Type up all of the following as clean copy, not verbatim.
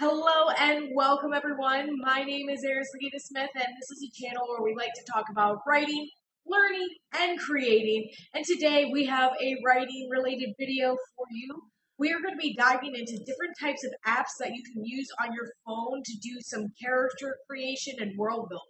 Hello and welcome everyone. My name is Slegaitis-Smith and this is a channel where we like to talk about writing, learning, and creating. And today we have a writing related video for you. We are going to be diving into different types of apps that you can use on your phone to do some character creation and world building.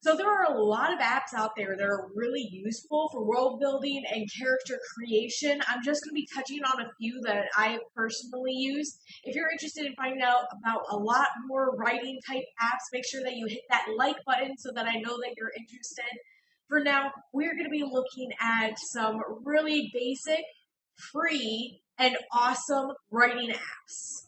So there are a lot of apps out there that are really useful for world building and character creation. I'm just going to be touching on a few that I personally use. If you're interested in finding out about a lot more writing type apps, make sure that you hit that like button so that I know that you're interested. For now, we're going to be looking at some really basic, free, and awesome writing apps.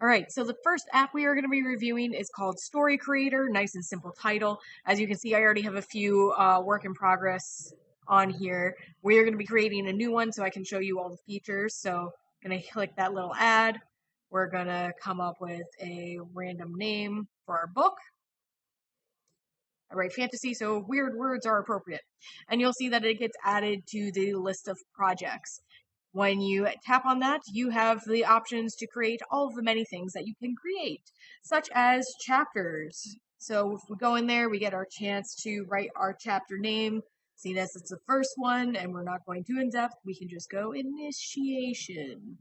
All right, so the first app we are going to be reviewing is called Story Creator. Nice and simple title. As you can see, I already have a few work in progress on here. We are going to be creating a new one so I can show you all the features. So I'm going to click that little ad. We're going to come up with a random name for our book. I write fantasy, so weird words are appropriate. And you'll see that it gets added to the list of projects. When you tap on that, you have the options to create all of the many things that you can create, such as chapters. So if we go in there, we get our chance to write our chapter name. Seeing as it's the first one and we're not going too in-depth, we can just go initiation.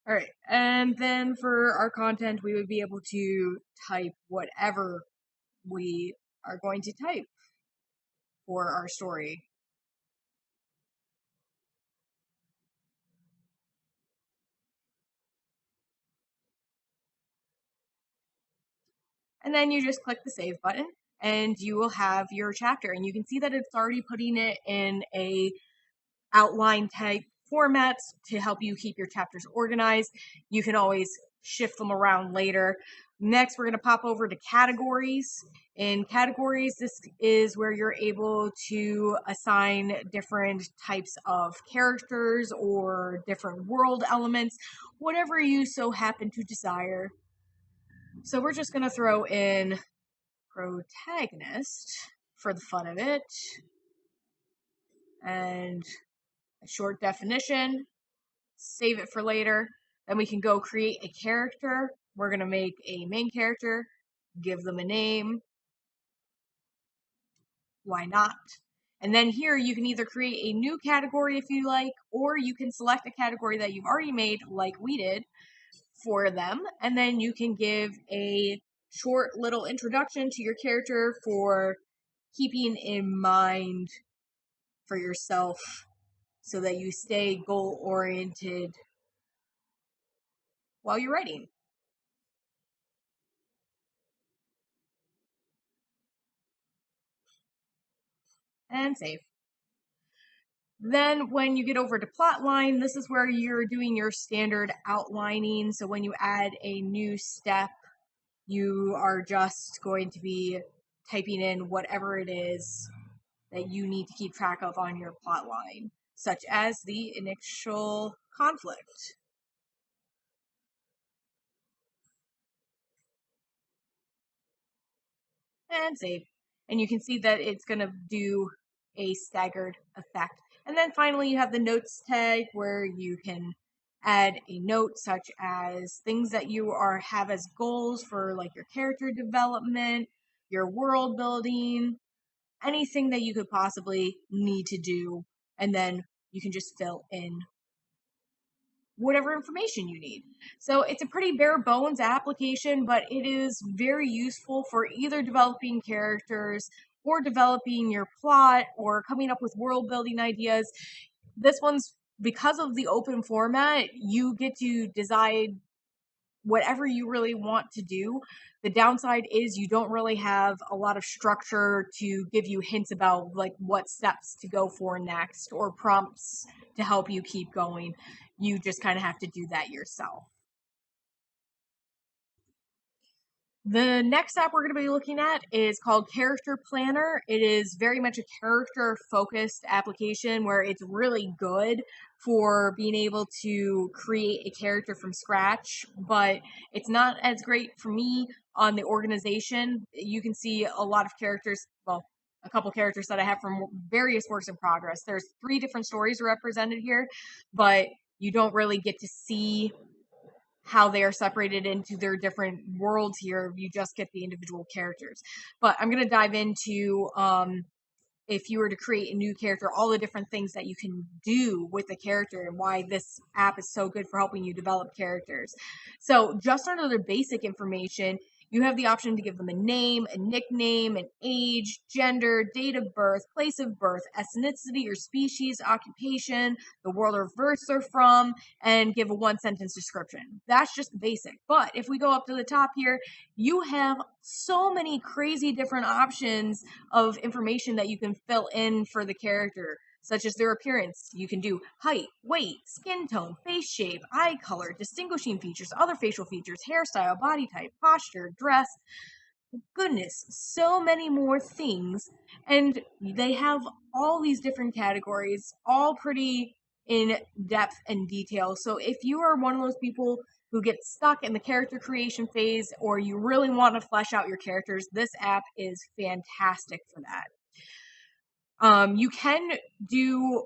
All right, and then for our content, we would be able to type whatever we are going to type for our story. And then you just click the save button and you will have your chapter. And you can see that it's already putting it in a outline type formats to help you keep your chapters organized. You can always shift them around later. Next, we're going to pop over to categories. In categories, this is where you're able to assign different types of characters or different world elements, whatever you so happen to desire. So we're just going to throw in protagonist for the fun of it. And a short definition. Save it for later. Then we can go create a character. We're going to make a main character. Give them a name. Why not? And then here you can either create a new category if you like, or you can select a category that you've already made like we did for them. And then you can give a short little introduction to your character for keeping in mind for yourself so that you stay goal-oriented while you're writing. And save. Then when you get over to plotline, this is where you're doing your standard outlining. So when you add a new step, you are just going to be typing in whatever it is that you need to keep track of on your plotline, such as the initial conflict. And save. And you can see that it's going to do a staggered effect. And then finally, you have the notes tag where you can add a note such as things that you have as goals for like your character development, your world building, anything that you could possibly need to do. And then you can just fill in whatever information you need. So it's a pretty bare bones application, but it is very useful for either developing characters or developing your plot or coming up with world building ideas. This one's, because of the open format, you get to decide whatever you really want to do. The downside is you don't really have a lot of structure to give you hints about like what steps to go for next or prompts to help you keep going. You just kind of have to do that yourself. The next app we're going to be looking at is called Character Planner. It is very much a character focused application where it's really good for being able to create a character from scratch, but it's not as great for me on the organization. You can see a lot of characters, well, a couple characters that I have from various works in progress. There's 3 different stories represented here, but you don't really get to see how they are separated into their different worlds here. You just get the individual characters. But I'm going to dive into if you were to create a new character, all the different things that you can do with the character and why this app is so good for helping you develop characters. So, just under the basic information, you have the option to give them a name, a nickname, an age, gender, date of birth, place of birth, ethnicity or species, occupation, the world or verse they're from, and give a 1-sentence description. That's just the basic. But if we go up to the top here, you have so many crazy different options of information that you can fill in for the character, such as their appearance. You can do height, weight, skin tone, face shape, eye color, distinguishing features, other facial features, hairstyle, body type, posture, dress. Goodness, so many more things. And they have all these different categories, all pretty in depth and detail. So if you are one of those people who get stuck in the character creation phase or you really want to flesh out your characters, this app is fantastic for that. You can do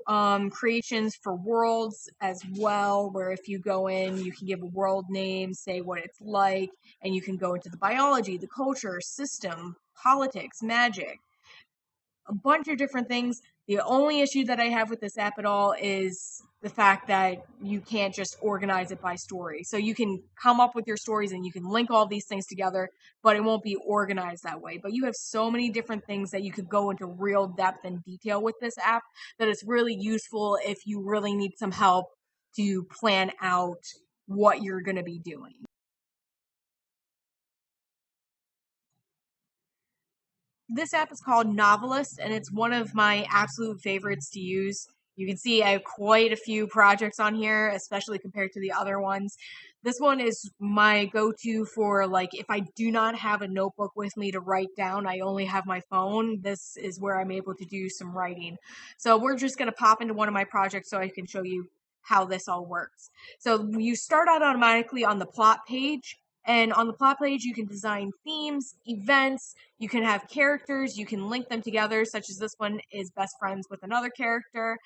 creations for worlds as well, where if you go in, you can give a world name, say what it's like, and you can go into the biology, the culture, system, politics, magic, a bunch of different things. The only issue that I have with this app at all is the fact that you can't just organize it by story. So you can come up with your stories and you can link all these things together, but it won't be organized that way. But you have so many different things that you could go into real depth and detail with this app that it's really useful if you really need some help to plan out what you're going to be doing. This app is called Novelist, and it's one of my absolute favorites to use. You can see I have quite a few projects on here, especially compared to the other ones. This one is my go-to for, like, if I do not have a notebook with me to write down, I only have my phone. This is where I'm able to do some writing. So we're just going to pop into one of my projects so I can show you how this all works. So you start out automatically on the plot page, and on the plot page, you can design themes, events, you can have characters, you can link them together, such as this one is best friends with another character.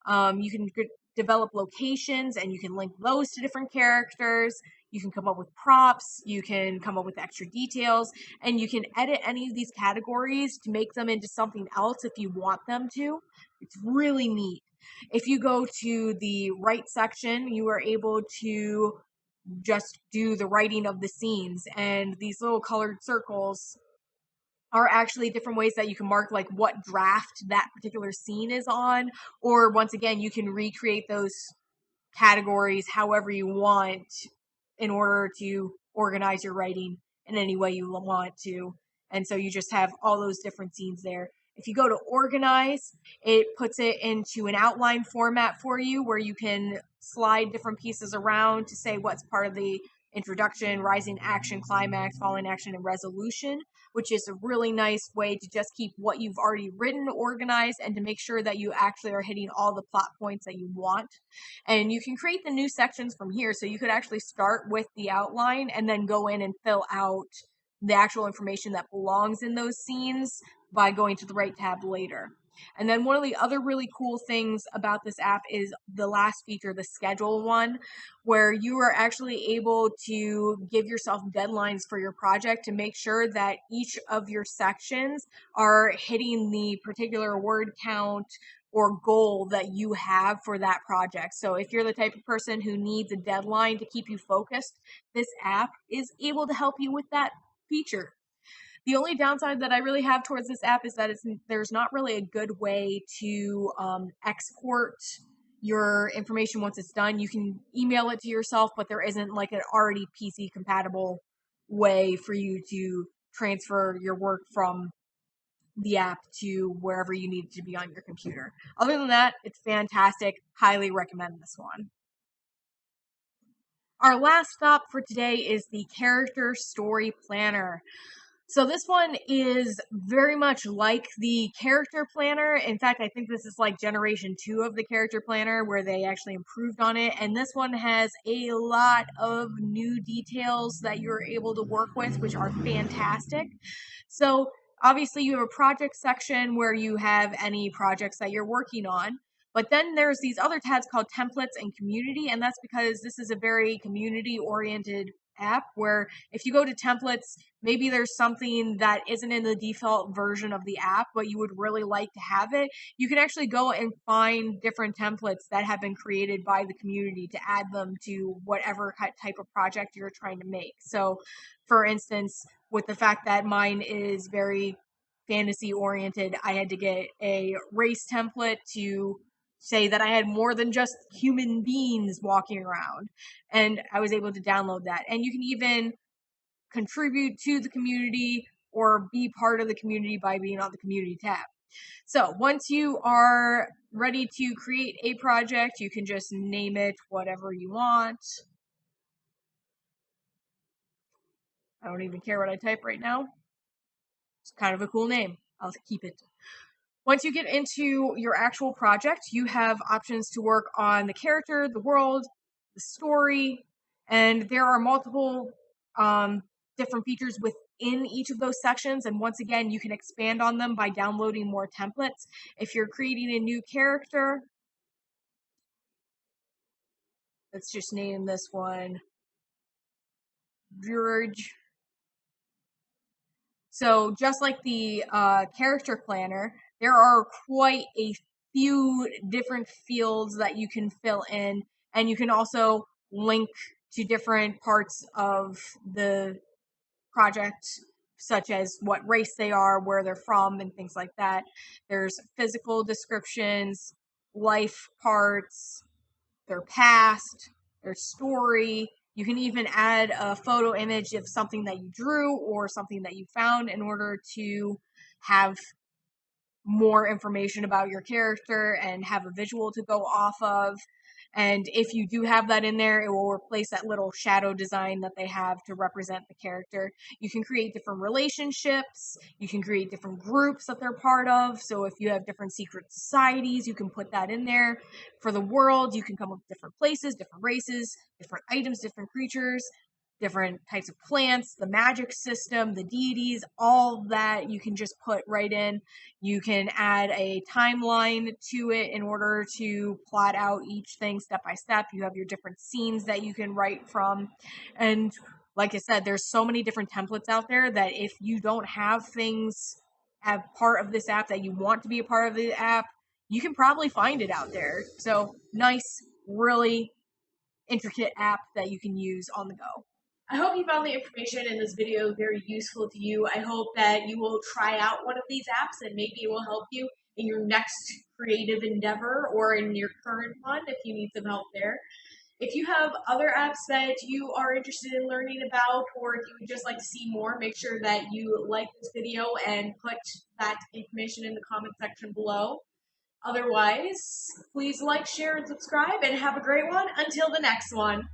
You can develop locations and you can link those to different characters. You can come up with props, you can come up with extra details, and you can edit any of these categories to make them into something else if you want them to. It's really neat. If you go to the right section, you are able to just do the writing of the scenes, and these little colored circles are actually different ways that you can mark like what draft that particular scene is on, or once again you can recreate those categories however you want in order to organize your writing in any way you want to. And so you just have all those different scenes there. If you go to organize, it puts it into an outline format for you where you can slide different pieces around to say what's part of the introduction, rising action, climax, falling action, and resolution, which is a really nice way to just keep what you've already written organized and to make sure that you actually are hitting all the plot points that you want. And you can create the new sections from here. So you could actually start with the outline and then go in and fill out the actual information that belongs in those scenes by going to the right tab later. And then one of the other really cool things about this app is the last feature, the schedule one, where you are actually able to give yourself deadlines for your project to make sure that each of your sections are hitting the particular word count or goal that you have for that project. So if you're the type of person who needs a deadline to keep you focused, this app is able to help you with that feature. The only downside that I really have towards this app is that there's not really a good way to export your information once it's done. You can email it to yourself, but there isn't like an already PC compatible way for you to transfer your work from the app to wherever you need it to be on your computer. Other than that, it's fantastic. Highly recommend this one. our last stop for today is the Character Story Planner. So this one is very much like the Character Planner. In fact, I think this is like generation 2 of the Character Planner where they actually improved on it. And this one has a lot of new details that you're able to work with, which are fantastic. So obviously you have a project section where you have any projects that you're working on. But then there's these other tabs called templates and community, and that's because this is a very community-oriented app where if you go to templates, maybe there's something that isn't in the default version of the app, but you would really like to have it. You can actually go and find different templates that have been created by the community to add them to whatever type of project you're trying to make. So, for instance, with the fact that mine is very fantasy oriented, I had to get a race template to say that I had more than just human beings walking around. And I was able to download that. And you can even contribute to the community or be part of the community by being on the community tab. So once you are ready to create a project, you can just name it whatever you want. I don't even care what I type right now. It's kind of a cool name. I'll keep it. Once you get into your actual project, you have options to work on the character, the world, the story, and there are multiple different features within each of those sections. And once again, you can expand on them by downloading more templates. If you're creating a new character, let's just name this one George. So just like the character planner, there are quite a few different fields that you can fill in, and you can also link to different parts of the project, such as what race they are, where they're from, and things like that. There's physical descriptions, life parts, their past, their story. You can even add a photo image of something that you drew or something that you found in order to have more information about your character and have a visual to go off of. And if you do have that in there, it will replace that little shadow design that they have to represent the character. You can create different relationships. You can create different groups that they're part of. So if you have different secret societies, you can put that in there. For the world, you can come up with different places, different races, different items, different creatures, different types of plants, the magic system, the deities, all that you can just put right in. You can add a timeline to it in order to plot out each thing step by step. You have your different scenes that you can write from. And like I said, there's so many different templates out there that if you don't have things as part of this app that you want to be a part of the app, you can probably find it out there. So nice, really intricate app that you can use on the go. I hope you found the information in this video very useful to you. I hope that you will try out one of these apps and maybe it will help you in your next creative endeavor or in your current one if you need some help there. If you have other apps that you are interested in learning about or if you would just like to see more, make sure that you like this video and put that information in the comment section below. Otherwise, please like, share, and subscribe and have a great one. Until the next one.